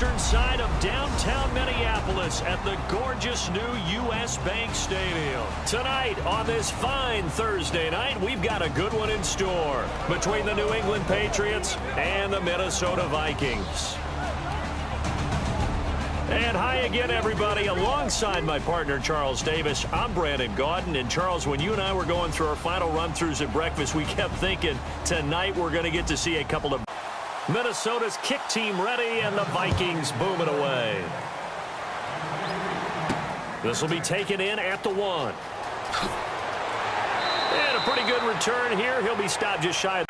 eastern side of downtown Minneapolis at the gorgeous new U.S. Bank Stadium. Tonight, on this fine Thursday night, we've got a good one in store between the New England Patriots and the Minnesota Vikings. And hi again, everybody. Alongside my partner, Charles Davis, I'm Brandon Gaudin. And Charles, when you and I were going through our final run-throughs at breakfast, we kept thinking tonight we're going to get to see a couple of Minnesota's kick team ready and the Vikings booming away. This will be taken in at the 1. And a pretty good return here. He'll be stopped just shy of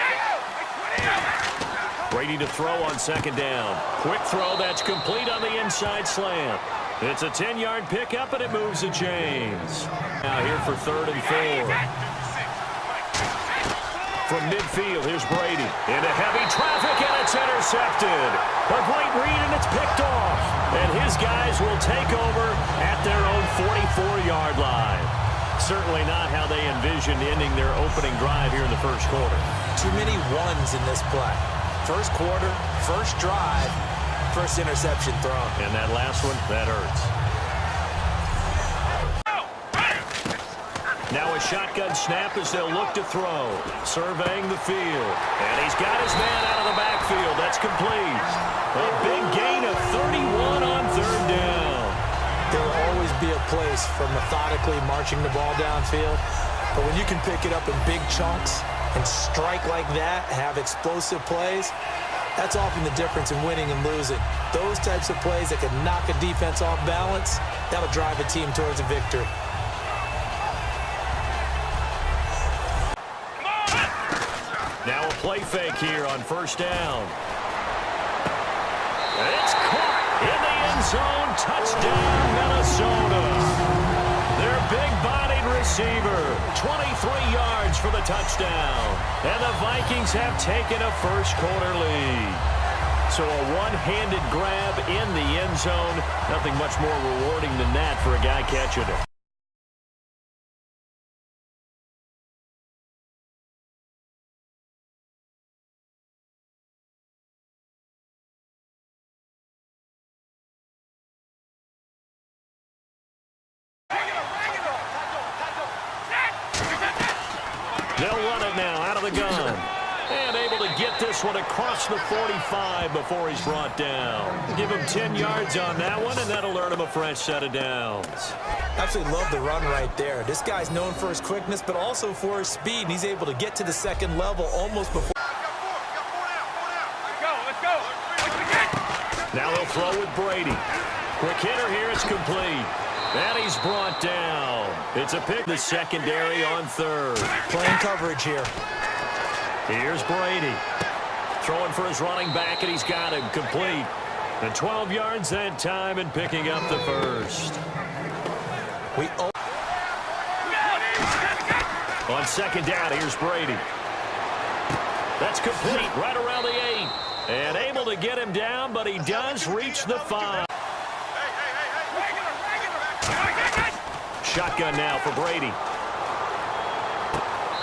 Brady to throw on second down. Quick throw, that's complete on the inside slant. It's a 10-yard pickup, and it moves the chains. Now here for 3rd and 4. From midfield, here's Brady. Into heavy traffic, and it's intercepted. A great read, and it's picked off. And his guys will take over at their own 44-yard line. Certainly not how they envisioned ending their opening drive here in the first quarter. Too many ones in this play. First quarter, first drive, first interception thrown. And that last one, that hurts. Now a shotgun snap as they'll look to throw. Surveying the field. And he's got his man out of the backfield. That's complete. A big gain of 31 on 3rd down. There will always be a place for methodically marching the ball downfield. But when you can pick it up in big chunks and strike like that, have explosive plays, that's often the difference in winning and losing. Those types of plays that can knock a defense off balance, that'll drive a team towards a victory. Now a play fake here on 1st down. It's caught in the end zone. Touchdown, Minnesota. Their big-bodied receiver, 23 yards for the touchdown. And the Vikings have taken a first-quarter lead. So a one-handed grab in the end zone. Nothing much more rewarding than that for a guy catching it. They'll run it now out of the gun. And able to get this one across the 45 before he's brought down. Give him 10 yards on that one, and that'll earn him a fresh set of downs. Absolutely love the run right there. This guy's known for his quickness, but also for his speed, and he's able to get to the second level almost before. Let's go. Now they'll throw with Brady. Quick hitter here, it's complete. And he's brought down. It's a pick. The secondary on 3rd. Playing coverage here. Here's Brady. Throwing for his running back, and he's got him complete. And 12 yards that time and picking up the first. On 2nd down, here's Brady. That's complete right around the 8. And able to get him down, but he does reach the 5. Shotgun now for Brady.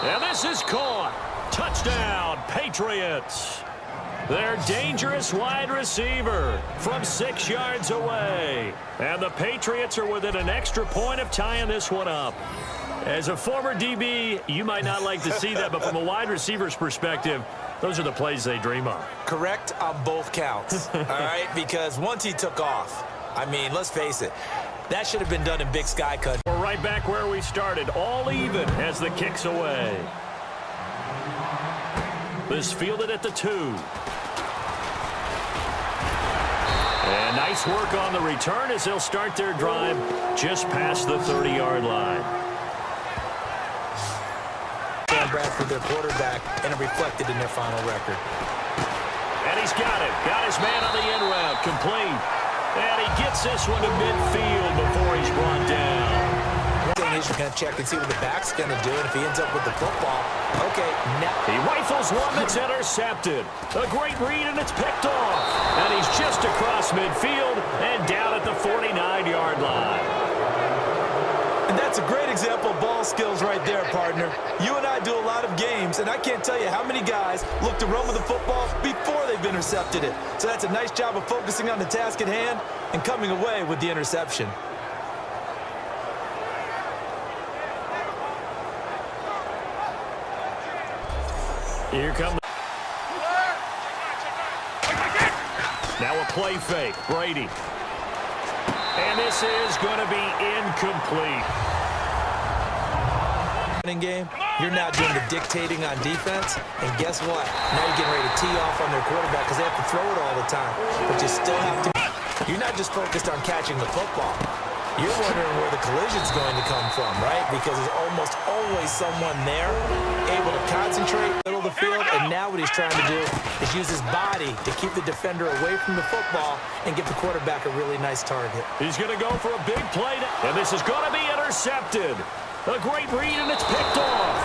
And this is caught. Touchdown, Patriots. Their dangerous wide receiver from 6 yards away. And the Patriots are within an extra point of tying this one up. As a former DB, you might not like to see that, but from a wide receiver's perspective, those are the plays they dream of. Correct on both counts, all right? Because once he took off, I mean, let's face it, that should have been done in Big Sky country. We're right back where we started, all even as the kick's away. This fielded at the 2. And nice work on the return as they'll start their drive just past the 30-yard line. Dan Bradford, their quarterback, and it reflected in their final record. And he's got it. Got his man on the in route, complete. And he gets this one to midfield before he's brought down. Thing is, you're going to check and see what the back's going to do, and if he ends up with the football, okay, now. He rifles one that's intercepted. A great read, and it's picked off. And he's just across midfield and down at the 49-yard line. And that's a great example of ball skills right there, partner. You and I do a lot of games, and I can't tell you how many guys look to run with the football before they've been intercepted it. So that's a nice job of focusing on the task at hand and coming away with the interception. Here comes. Now a play fake. Brady. And this is going to be incomplete. Game, you're now doing the dictating on defense, and guess what? Now you're getting ready to tee off on their quarterback because they have to throw it all the time. But you still have to. You're not just focused on catching the football. You're wondering where the collision's going to come from, right? Because there's almost always someone there able to concentrate in the middle of the field, and now what he's trying to do is use his body to keep the defender away from the football and give the quarterback a really nice target. He's going to go for a big play, and this is going to be intercepted. A great read, and it's picked off.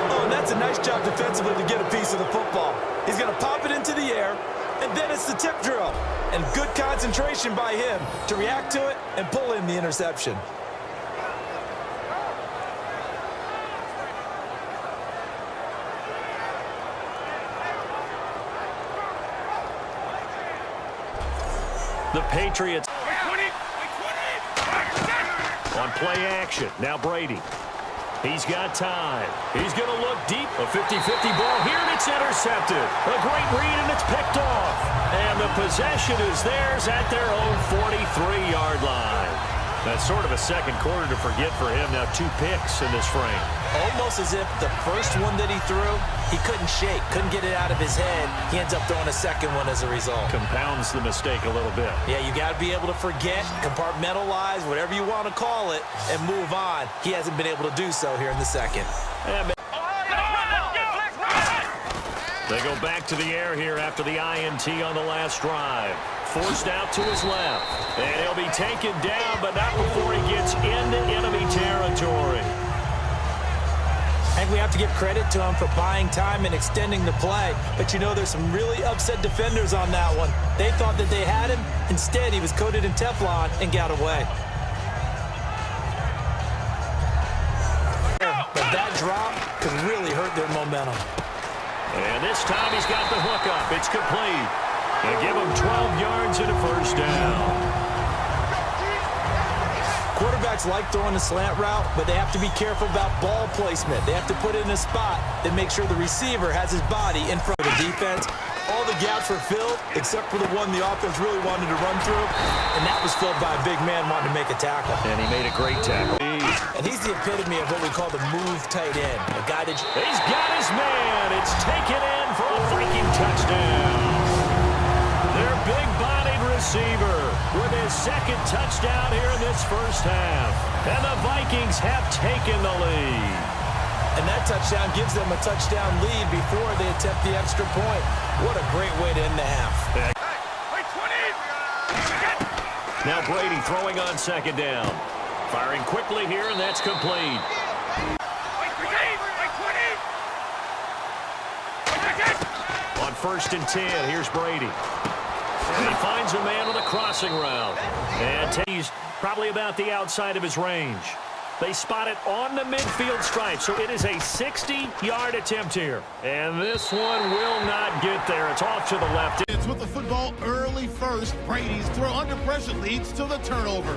Oh, and that's a nice job defensively to get a piece of the football. He's going to pop it into the air, and then it's the tip drill. And good concentration by him to react to it and pull in the interception. The Patriots on play action. Now Brady. He's got time. He's going to look deep. A 50-50 ball here, and it's intercepted. A great read, and it's picked off. And the possession is theirs at their own 43-yard line. That's sort of a second quarter to forget for him. Now 2 picks in this frame. Almost as if the first one that he threw, he couldn't shake, couldn't get it out of his head. He ends up throwing a second one as a result. Compounds the mistake a little bit. Yeah, you got to be able to forget, compartmentalize, whatever you want to call it, and move on. He hasn't been able to do so here in the second. They go back to the air here after the INT on the last drive. Forced out to his left. And he'll be taken down, but not before he gets into enemy territory. I think we have to give credit to him for buying time and extending the play. But, you know, there's some really upset defenders on that one. They thought that they had him. Instead, he was coated in Teflon and got away. But that drop could really hurt their momentum. And this time he's got the hook up. It's complete. And give him 12 yards and a first down. Quarterbacks like throwing a slant route, but they have to be careful about ball placement. They have to put it in a spot that makes sure the receiver has his body in front of the defense. All the gaps were filled, except for the one the offense really wanted to run through, and that was filled by a big man wanting to make a tackle. And he made a great tackle. And he's the epitome of what we call the move tight end. A guy that... He's got his man. It's taken in for a Viking touchdown. Their big-bodied receiver with his second touchdown here in this first half. And the Vikings have taken the lead. And that touchdown gives them a touchdown lead before they attempt the extra point. What a great way to end the half. Now Brady throwing on second down. Firing quickly here, and that's complete. On 1st and 10, here's Brady. And he finds a man on the crossing route. And he's probably about the outside of his range. They spot it on the midfield stripe, so it is a 60-yard attempt here. And this one will not get there. It's off to the left. It's with the football early first. Brady's throw under pressure leads to the turnover.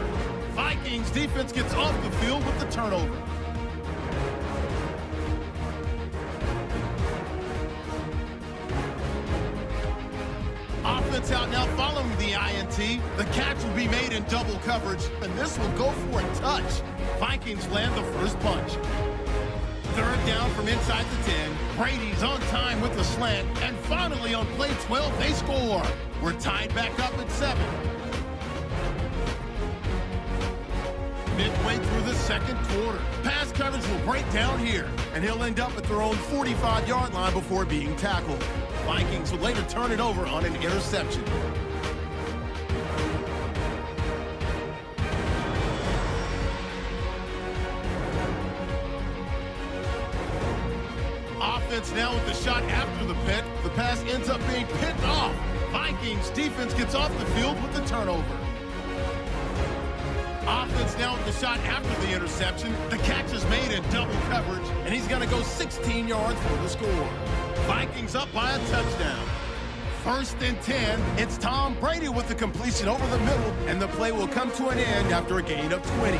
Vikings defense gets off the field with the turnover. Offense out now following the INT. The catch will be made in double coverage, and this will go for a touch. Vikings land the first punch. 3rd down from inside the 10. Brady's on time with the slant, and finally on play 12, they score. We're tied back up at 7. Midway through the second quarter, pass coverage will break down here, and he'll end up at their own 45-yard line before being tackled. Vikings would later turn it over on an interception. Offense now with the shot after the pit. The pass ends up being picked off. Vikings defense gets off the field with the turnover. Offense now with the shot after the interception. The catch is made in double coverage, and he's going to go 16 yards for the score. Vikings up by a touchdown. 1st and 10. It's Tom Brady with the completion over the middle, and the play will come to an end after a gain of 20.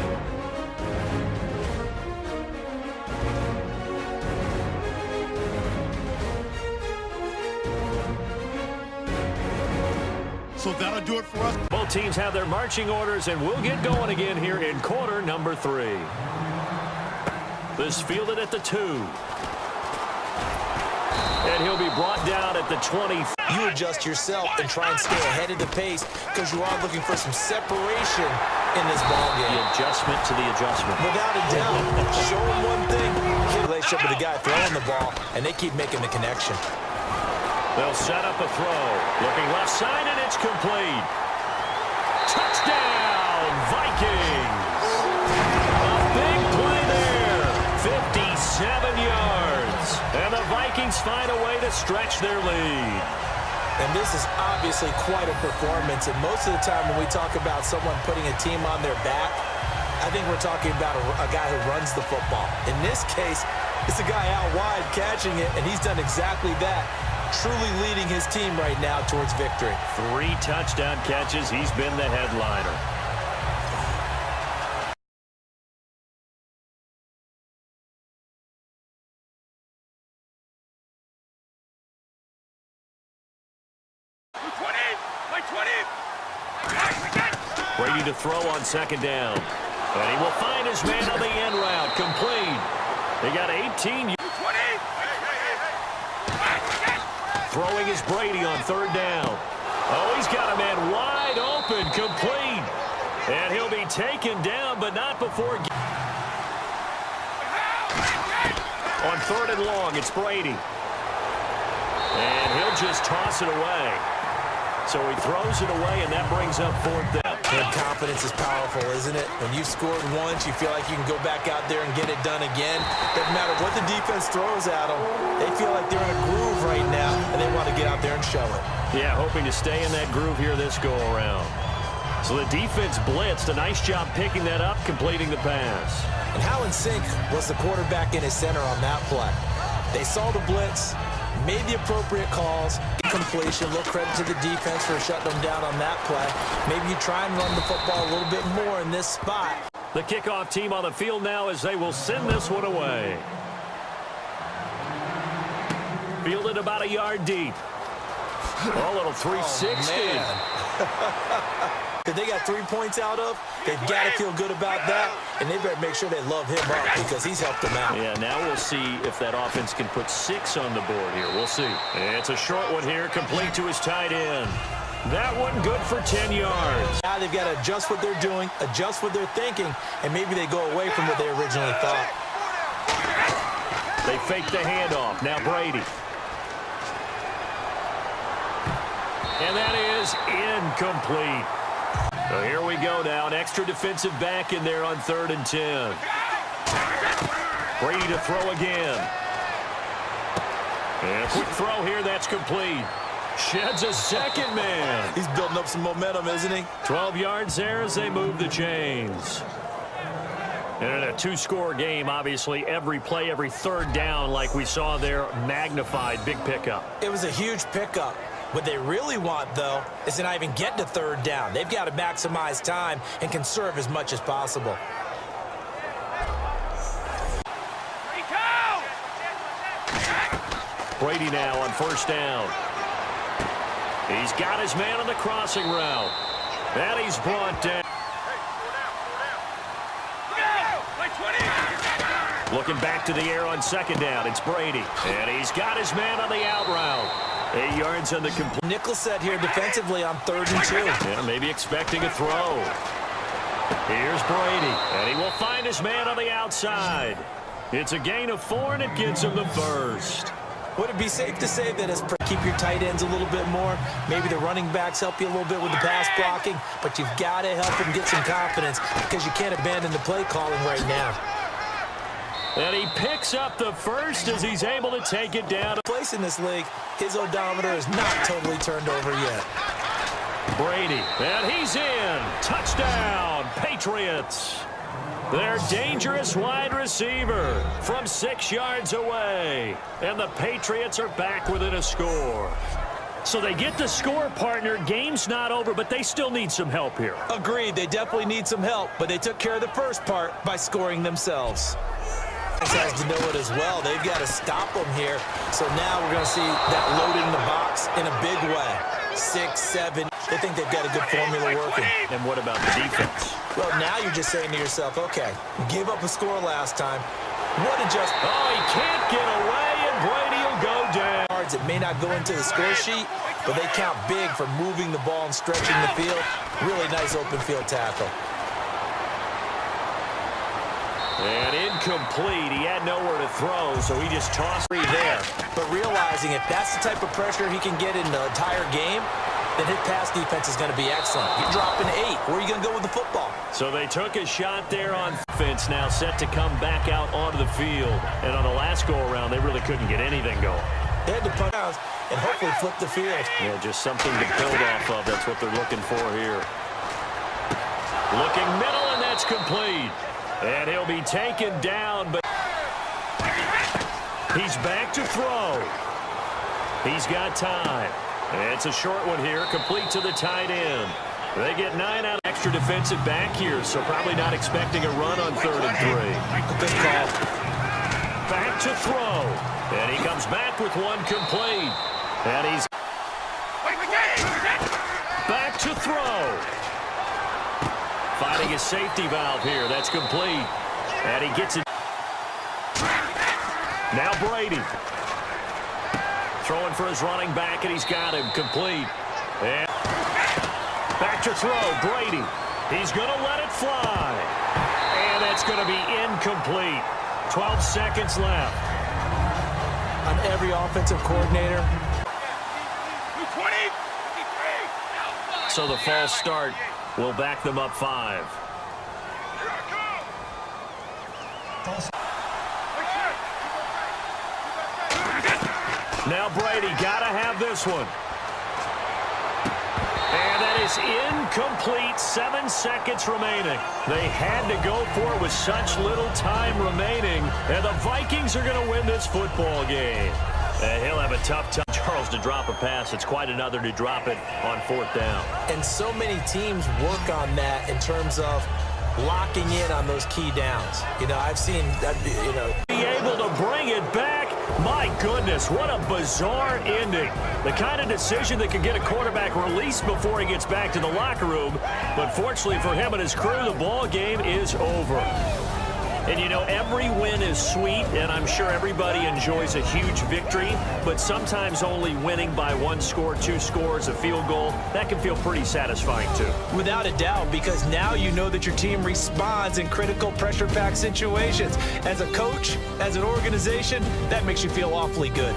So that'll do it for us. Both teams have their marching orders, and we'll get going again here in quarter number 3. This fielded at the 2. And he'll be brought down at the 20. You adjust yourself and try and stay ahead of the pace because you are looking for some separation in this ballgame. The adjustment to the adjustment. Without a doubt. Show them one thing. Relationship with the guy throwing the ball, and they keep making the connection. They'll set up a throw. Looking left side, and it's complete. Touchdown, Vikings. A big play there. 57 yards. And the Vikings find a way to stretch their lead. And this is obviously quite a performance. And most of the time when we talk about someone putting a team on their back, I think we're talking about a guy who runs the football. In this case, it's a guy out wide catching it, and he's done exactly that. Truly leading his team right now towards victory. 3 touchdown catches. He's been the headliner. Brady to throw on 2nd down. And he will find his man on the end route. Complete. They got 18. Throwing is Brady on 3rd down. Oh, he's got a man wide open, complete. And he'll be taken down, but not before. On 3rd and long, it's Brady. And he'll just toss it away. So he throws it away, and that brings up 4th down. And confidence is powerful, isn't it? When you've scored once, you feel like you can go back out there and get it done again. Doesn't matter what the defense throws at them. They feel like they're in a groove right now, and they want to get out there and show it. Yeah, hoping to stay in that groove here this go-around. So the defense blitzed. A nice job picking that up, completing the pass. And how in sync was the quarterback in his center on that play? They saw the blitz, made the appropriate calls, completion. A little credit to the defense for shutting them down on that play. Maybe you try and run the football a little bit more in this spot. The kickoff team on the field now as they will send this one away. Fielded about a yard deep. A little 360. That they got 3 points out of, they've got to feel good about that, and they better make sure they love him up because he's helped them out. Yeah, now we'll see if that offense can put 6 on the board here. We'll see. It's a short one here, complete to his tight end. That one good for 10 yards. Now they've got to adjust what they're doing, adjust what they're thinking, and maybe they go away from what they originally thought. They fake the handoff. Now Brady. And that is incomplete. So here we go now. An extra defensive back in there on 3rd and 10. Brady to throw again. And a quick throw here. That's complete. Sheds a second man. He's building up some momentum, isn't he? 12 yards there as they move the chains. And in a 2-score game, obviously, every play, every 3rd down, like we saw there, magnified. Big pickup. It was a huge pickup. What they really want, though, is to not even get to 3rd down. They've got to maximize time and conserve as much as possible. Brady now on 1st down. He's got his man on the crossing route. And he's brought down. Looking back to the air on 2nd down. It's Brady. And he's got his man on the out route. 8 yards on the complete. Nickel set here defensively on 3rd and 2. Yeah, maybe expecting a throw. Here's Brady. And he will find his man on the outside. It's a gain of 4, and it gives him the first. Would it be safe to say that keep your tight ends a little bit more? Maybe the running backs help you a little bit with the pass blocking, but you've got to help them get some confidence because you can't abandon the play calling right now. And he picks up the first as he's able to take it down. Place in this league, his odometer is not totally turned over yet. Brady, and he's in. Touchdown, Patriots. Their dangerous wide receiver from 6 yards away. And the Patriots are back within a score. So they get the score, partner. Game's not over, but they still need some help here. Agreed. They definitely need some help, but they took care of the first part by scoring themselves. Has to know it as well. They've got to stop them here. So now we're going to see that loaded in the box in a big way. 6, 7. They think they've got a good formula working. And what about the defense? Well, now you're just saying to yourself, okay, you gave up a score last time. What adjustment? Oh, he can't get away, and Brady will go down. It may not go into the score sheet, but they count big for moving the ball and stretching the field. Really nice open field tackle. And incomplete. He had nowhere to throw, so he just tossed it there. But realizing if that's the type of pressure he can get in the entire game, then his pass defense is going to be excellent. You're dropping 8. Where are you going to go with the football? So they took a shot there on offense, now set to come back out onto the field. And on the last go-around, they really couldn't get anything going. They had to punch out and hopefully flip the field. Yeah, just something to build off of. That's what they're looking for here. Looking middle, and that's complete. And he'll be taken down, but he's back to throw. He's got time. It's a short one here, complete to the tight end. They get 9 out of extra defensive back here, so probably not expecting a run on 3rd and 3. Good call. Back to throw. And he comes back with one complete. And he's back to throw. Finding his safety valve here. That's complete. And he gets it. Now Brady. Throwing for his running back, and he's got him complete. And back to throw. Brady. He's going to let it fly. And that's going to be incomplete. 12 seconds left. On every offensive coordinator. So the false start will back them up 5. Now Brady got to have this one. And that is incomplete. 7 seconds remaining. They had to go for it with such little time remaining. And the Vikings are going to win this football game. And he'll have a tough time, Charles, to drop a pass. It's quite another to drop it on 4th down. And so many teams work on that in terms of locking in on those key downs. You know, I've seen that, Be able to bring it back. My goodness, what a bizarre ending. The kind of decision that could get a quarterback released before he gets back to the locker room. But fortunately for him and his crew, the ball game is over. And, you know, every win is sweet, and I'm sure everybody enjoys a huge victory, but sometimes only winning by 1 score, 2 scores, a field goal, that can feel pretty satisfying too. Without a doubt, because now you know that your team responds in critical pressure-packed situations. As a coach, as an organization, that makes you feel awfully good.